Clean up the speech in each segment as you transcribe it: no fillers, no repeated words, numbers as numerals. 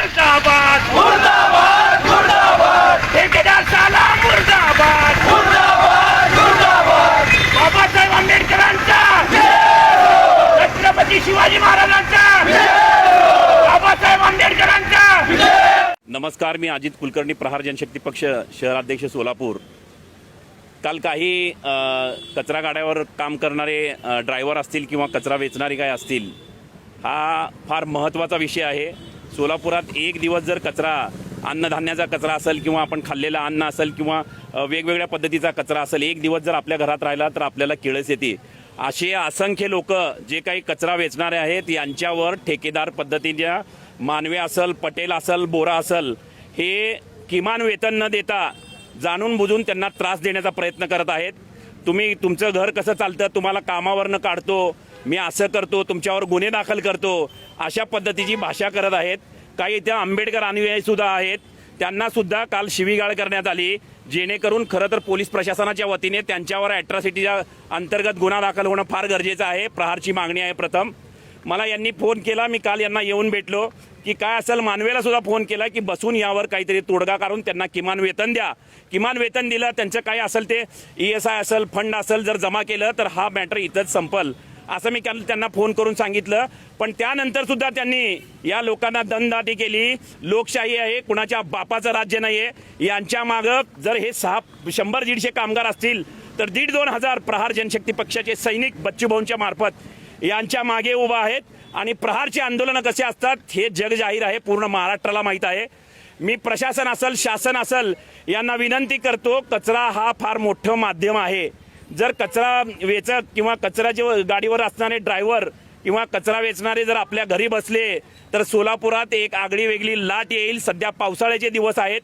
मुर्दाबाद मुर्दाबाद मुर्दाबाद ठेकेदार साला मुर्दाबाद मुर्दाबाद मुर्दाबाद बाबासाहेब आंबेडकरांचा जय हो छत्रपती शिवाजी महाराजांचा जय हो बाबासाहेब आंबेडकरांचा जय नमस्कार, मी अजित कुलकर्णी, प्रहार जनशक्ती पक्ष शहराध्यक्ष सोलापूर. काल काही कचरा गाड्यावर काम करणारे ड्रायव्हर असतील किंवा कचरा वेचणारे काय असतील, हा फार महत्त्वाचा विषय आहे. सोलापुरात एक दिवस जर कचरा, अन्नधान्याचा कचरा असेल किंवा आपण खाल्लेलं अन्न असेल किंवा वेगवेगळ्या पद्धतीचा कचरा असेल, एक दिवस जर आपल्या घरात राहिला तर आपल्याला किळस येते. असे असंख्य लोक जे काही कचरा वेचणारे आहेत यांच्यावर ठेकेदार पद्धतीच्या मानवे असेल, पटेल असेल, बोरा असेल, हे किमान वेतन न देता जाणून बुजून त्यांना त्रास देण्याचा प्रयत्न करत आहेत. तुम्ही तुमचं घर कसं चालतं, तुम्हाला कामावरनं काढतो, मी असं करतो, तुमच्यावर गुन्हे दाखल करतो, अशा पद्धतीची भाषा करत आहेत. काही इथे आंबेडकर अनुयायीसुद्धा आहेत, त्यांनासुद्धा काल शिवीगाळ करण्यात आली, जेणेकरून खरं तर पोलीस प्रशासनाच्या वतीने त्यांच्यावर ॲट्रॉसिटीच्या अंतर्गत गुन्हा दाखल होणं फार गरजेचं आहे. प्रहारची मागणी आहे. प्रथम मला यांनी फोन केला, मी काल यांना येऊन भेटलो की काय असेल, मानवेला सुद्धा फोन केला की बसून यावर काहीतरी तोडगा काढून त्यांना किमान वेतन द्या. किमान वेतन दिलं, त्यांचं काय असेल ते ESI असेल, फंड असेल, जर जमा केलं तर हा मॅटर इथंच संपल, असं मी काल त्यांना फोन करून सांगितलं. पण त्यानंतर सुद्धा त्यांनी या लोकांना दमदाटी केली. लोकशाही आहे, कुणाच्या बापाचं राज्य नाही आहे. यांच्या मागं जर हे 100-150 कामगार असतील तर 1,500-2 हजार प्रहार जनशक्ती पक्षाचे सैनिक बच्चूभाऊंच्या मार्फत यांच्या मागे उभा आहेत. आणि प्रहारचे आंदोलनं कसे असतात हे जग जाहीर आहे, पूर्ण महाराष्ट्राला माहीत आहे. मी प्रशासन असेल, शासन असेल, यांना विनंती करतो, कचरा हा फार मोठं माध्यम आहे. जर कचरा वेचक किंवा कचऱ्याच्या गाडीवर असणारे ड्रायव्हर किंवा कचरा वेचणारे जर आपल्या घरी बसले तर सोलापुरात एक आगळी वेगळी लाट येईल. सध्या पावसाळ्याचे दिवस आहेत,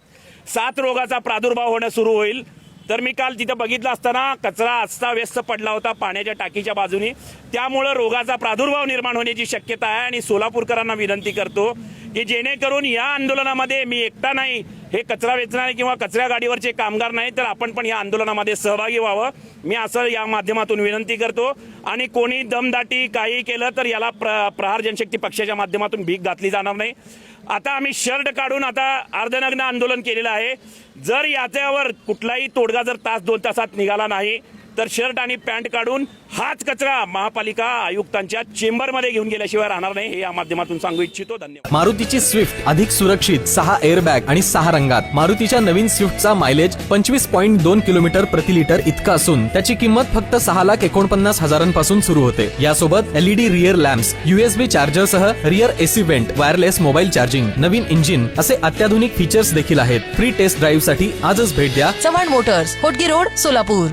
साथ रोगाचा प्रादुर्भाव होणं सुरू होईल. तर मी काल तिथं बघितलं असताना कचरा अस्ताव्यस्त पडला होता पाण्याच्या टाकीच्या बाजूनी, त्यामुळं रोगाचा प्रादुर्भाव निर्माण होण्याची शक्यता आहे. आणि सोलापूरकरांना विनंती करतो की जेणेकरून या आंदोलनामध्ये मी एकटा नाही, हे कचरा वेचणारे किंवा कचऱ्या गाडीवरचे कामगार नाही तर आपण पण या आंदोलनामध्ये सहभागी व्हावं, मी असं या माध्यमातून विनंती करतो. आणि कोणी दमदाटी काही केलं तर याला प्रहार जनशक्ती पक्षाच्या माध्यमातून भीक घातली जाणार नाही. आता आम्ही शर्ट काढून आता अर्धनग्न आंदोलन केलेलं आहे. जर याच्यावर कुठलाही तोडगा जर 1-2 तासात निघाला नाही तर शर्ट आणि पॅन्ट काढून हाच कचरा महापालिका आयुक्तांच्या चेंबरमध्ये घेऊन गेल्याशिवाय राहणार नाही, हे या माध्यमातून सांगू इच्छितो. धन्यवाद. मारुतीची स्विफ्ट अधिक सुरक्षित, 6 एअरबॅग आणि 6 रंगात. मारुतीच्या नवीन स्विफ्टचा मायलेज 25.2 किलोमीटर प्रति लिटर इतका असून त्याची किंमत फक्त 6,49,000 सुरू होते. यासोबत LED rear lamps, USB charger सह rear AC vent, wireless mobile charging, नवीन इंजिन असे अत्याधुनिक फीचर्स देखील आहेत. फ्री टेस्ट ड्राईव्ह साठी आजच भेट द्या चव्हाण मोटर्स, होटगी रोड, सोलापूर.